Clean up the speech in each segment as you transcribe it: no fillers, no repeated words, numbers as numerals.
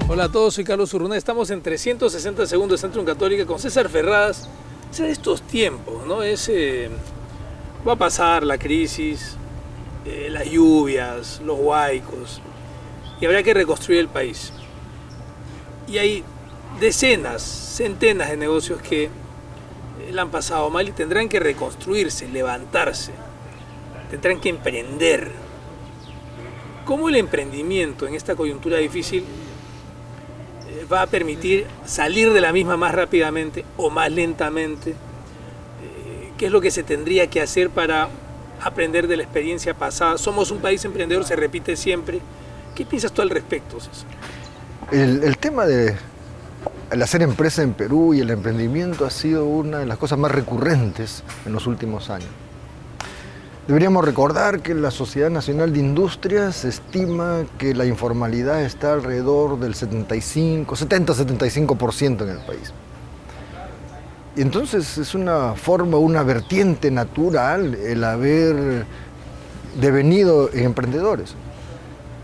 Hola a todos, soy Carlos Urrunaga. Estamos en 360 segundos de Centrum Católica con César Ferradas. Es de estos tiempos, ¿no? Va a pasar la crisis, las lluvias, los huaicos, y habrá que reconstruir el país. Y hay decenas, centenas de negocios que la han pasado mal y tendrán que reconstruirse, levantarse, tendrán que emprender. ¿Cómo el emprendimiento en esta coyuntura difícil va a permitir salir de la misma más rápidamente o más lentamente? ¿Qué es lo que se tendría que hacer para aprender de la experiencia pasada? Somos un país emprendedor, se repite siempre. ¿Qué piensas tú al respecto, César? El tema de hacer empresa en Perú y el emprendimiento ha sido una de las cosas más recurrentes en los últimos años. Deberíamos recordar que la Sociedad Nacional de Industrias estima que la informalidad está alrededor del 70-75% en el país. Y entonces es una forma, una vertiente natural el haber devenido en emprendedores.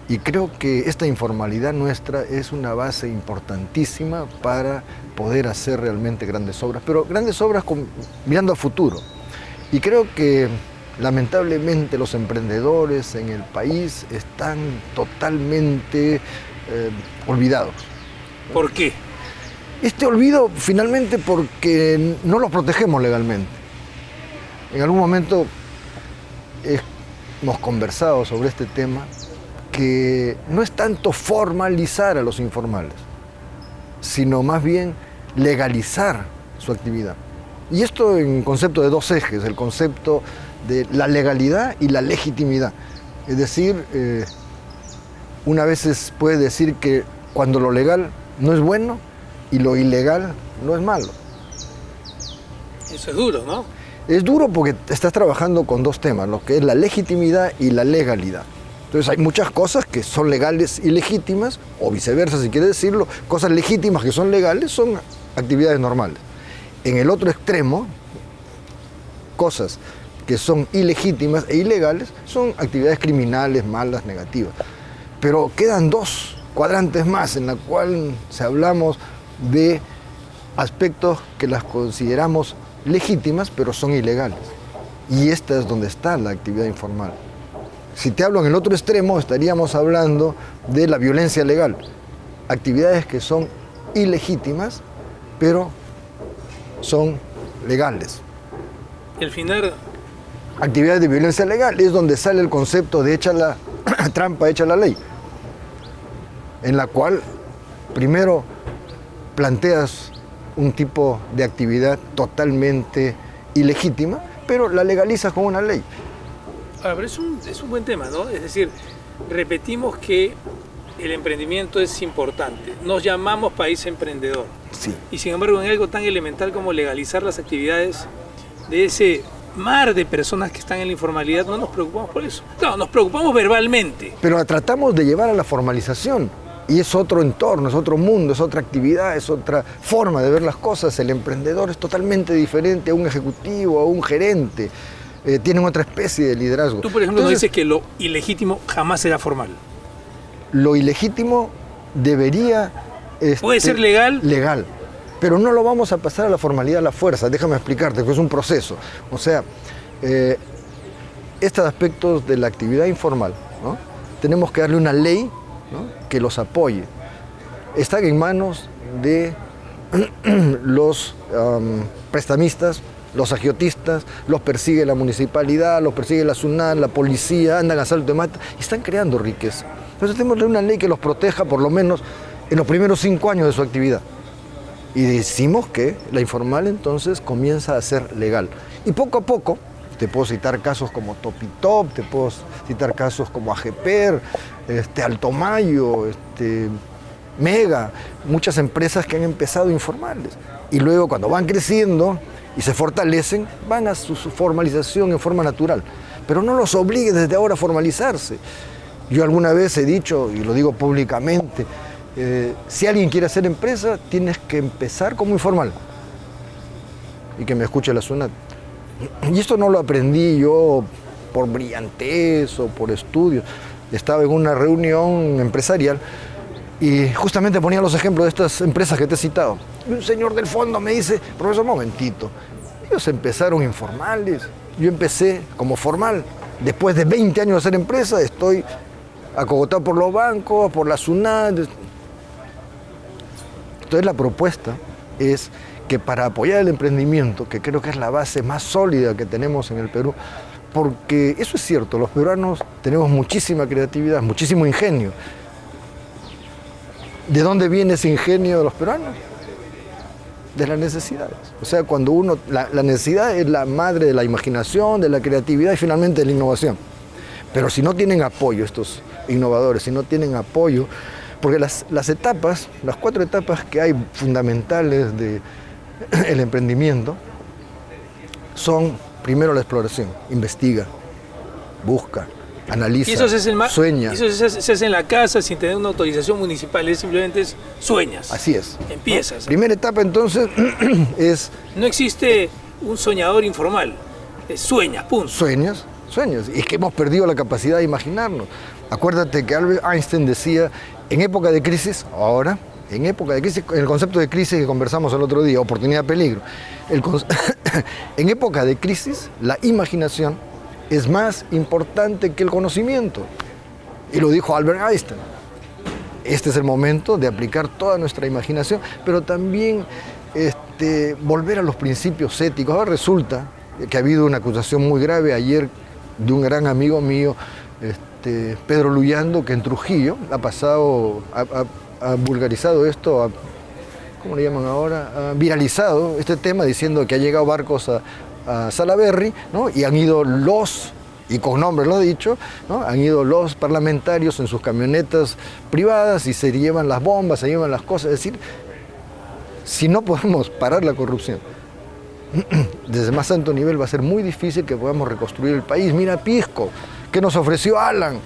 Y creo que esta informalidad nuestra es una base importantísima para poder hacer realmente grandes obras, pero grandes obras mirando a futuro. Y creo que lamentablemente los emprendedores en el país están totalmente olvidados. ¿Por qué? Este olvido finalmente porque no los protegemos legalmente. En algún momento hemos conversado sobre este tema, que no es tanto formalizar a los informales, sino más bien legalizar su actividad. Y esto en concepto de dos ejes, el concepto de la legalidad y la legitimidad. Es decir, una vez puede decir que cuando lo legal no es bueno y lo ilegal no es malo. Eso es duro, ¿no? Es duro porque estás trabajando con dos temas, lo que es la legitimidad y la legalidad. Entonces hay muchas cosas que son legales y legítimas, o viceversa si quieres decirlo, cosas legítimas que son legales son actividades normales. En el otro extremo, cosas que son ilegítimas e ilegales son actividades criminales, malas, negativas. Pero quedan dos cuadrantes más en la cual hablamos de aspectos que las consideramos legítimas, pero son ilegales. Y esta es donde está la actividad informal. Si te hablo en el otro extremo, estaríamos hablando de la violencia legal. Actividades que son ilegítimas, pero son legales. El final... Actividades de violencia legal es donde sale el concepto de echa la trampa, echa la ley, en la cual primero planteas un tipo de actividad totalmente ilegítima, pero la legalizas con una ley. Ahora, pero es un buen tema, ¿no? Es decir, repetimos que el emprendimiento es importante. Nos llamamos país emprendedor. Sí. Y sin embargo, en algo tan elemental como legalizar las actividades de ese mar de personas que están en la informalidad, no nos preocupamos por eso. No, nos preocupamos verbalmente. Pero la tratamos de llevar a la formalización. Y es otro entorno, es otro mundo, es otra actividad, es otra forma de ver las cosas. El emprendedor es totalmente diferente a un ejecutivo, a un gerente. Tienen otra especie de liderazgo. Tú, por ejemplo, nos dices que lo ilegítimo jamás será formal. Lo ilegítimo debería... ¿Puede ser legal? Legal. Pero no lo vamos a pasar a la formalidad a la fuerza. Déjame explicarte, que es un proceso. O sea, estos aspectos de la actividad informal, ¿no? Tenemos que darle una ley, ¿no?, que los apoye. Están en manos de los prestamistas, los agiotistas, los persigue la municipalidad, los persigue la SUNAT, la policía, andan a salto de mata y están creando riqueza. Entonces tenemos que darle una ley que los proteja por lo menos en los primeros 5 años de su actividad. Y decimos que la informal entonces comienza a ser legal. Y poco a poco, te puedo citar casos como Topitop, te puedo citar casos como Ageper, Altomayo, Mega, muchas empresas que han empezado informales. Y luego cuando van creciendo y se fortalecen, van a su formalización en forma natural. Pero no los obligues desde ahora a formalizarse. Yo alguna vez he dicho, y lo digo públicamente, si alguien quiere hacer empresa, tienes que empezar como informal. Y que me escuche la SUNAT. Y esto no lo aprendí yo por brillantez o por estudios. Estaba en una reunión empresarial y justamente ponía los ejemplos de estas empresas que te he citado. Y un señor del fondo me dice, profesor, un momentito, ellos empezaron informales, yo empecé como formal. Después de 20 años de hacer empresa, estoy acogotado por los bancos, por la SUNAT. Entonces la propuesta es que para apoyar el emprendimiento, que creo que es la base más sólida que tenemos en el Perú, porque eso es cierto, los peruanos tenemos muchísima creatividad, muchísimo ingenio. ¿De dónde viene ese ingenio de los peruanos? De las necesidades. O sea, cuando uno, la necesidad es la madre de la imaginación, de la creatividad y finalmente de la innovación. Pero si no tienen apoyo estos innovadores, si no tienen apoyo, porque las etapas, las 4 etapas que hay fundamentales del emprendimiento son primero la exploración, investiga, busca, analiza, y eso sueña. Eso se hace en la casa sin tener una autorización municipal, simplemente sueñas. Así es. Empiezas. Primera etapa entonces es... No existe un soñador informal, sueñas, punto. Sueñas. Y es que hemos perdido la capacidad de imaginarnos. Acuérdate que Albert Einstein decía, en época de crisis, ahora, en época de crisis, el concepto de crisis que conversamos el otro día, oportunidad, peligro. En época de crisis, la imaginación es más importante que el conocimiento. Y lo dijo Albert Einstein. Este es el momento de aplicar toda nuestra imaginación, pero también volver a los principios éticos. Ahora resulta que ha habido una acusación muy grave ayer de un gran amigo mío, Pedro Luyando, que en Trujillo ha pasado, ha vulgarizado esto, ¿cómo le llaman ahora? Ha viralizado este tema diciendo que ha llegado barcos a Salaberry, ¿no? Y han ido y con nombre lo he dicho, ¿no? Han ido los parlamentarios en sus camionetas privadas y se llevan las bombas, se llevan las cosas. Es decir, si no podemos parar la corrupción desde más alto nivel, va a ser muy difícil que podamos reconstruir el país. Mira Pisco, que nos ofreció Alan,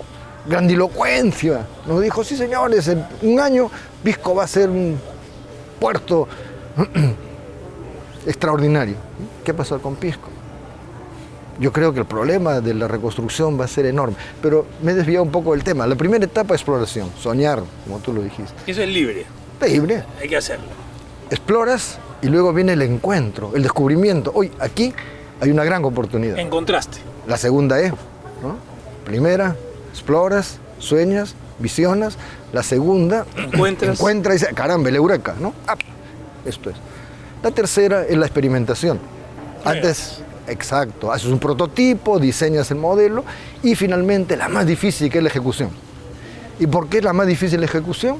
grandilocuencia. Nos dijo, sí señores, en un año Pisco va a ser un puerto extraordinario. ¿Qué pasó con Pisco? Yo creo que el problema de la reconstrucción va a ser enorme, pero me he desviado un poco del tema. La primera etapa es exploración, soñar, como tú lo dijiste. Eso es libre. Libre. Hay que hacerlo. Exploras y luego viene el encuentro, el descubrimiento. Hoy aquí hay una gran oportunidad. Encontraste. La segunda es, ¿no? Primera, exploras, sueñas, visionas. La segunda, encuentras y dices, caramba, el eureka, ¿no? Ah, esto es. La tercera es la experimentación. Antes, exacto, haces un prototipo, diseñas el modelo y finalmente la más difícil, que es la ejecución. ¿Y por qué es la más difícil la ejecución?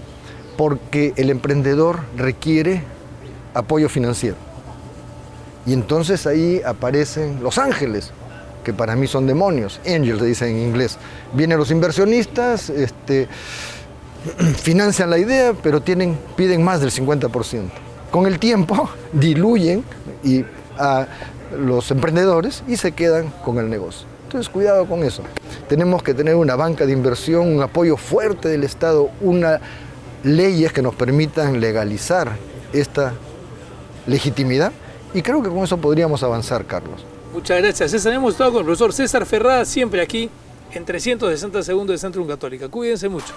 Porque el emprendedor requiere apoyo financiero. Y entonces ahí aparecen los ángeles, que para mí son demonios, angels se dice en inglés. Vienen los inversionistas, financian la idea, pero piden más del 50%. Con el tiempo diluyen a los emprendedores y se quedan con el negocio. Entonces cuidado con eso. Tenemos que tener una banca de inversión, un apoyo fuerte del Estado, leyes que nos permitan legalizar esta legitimidad, y creo que con eso podríamos avanzar, Carlos. Muchas gracias, César. Hemos estado con el profesor César Ferradas, siempre aquí en 360 segundos de Centrum Católica. Cuídense mucho.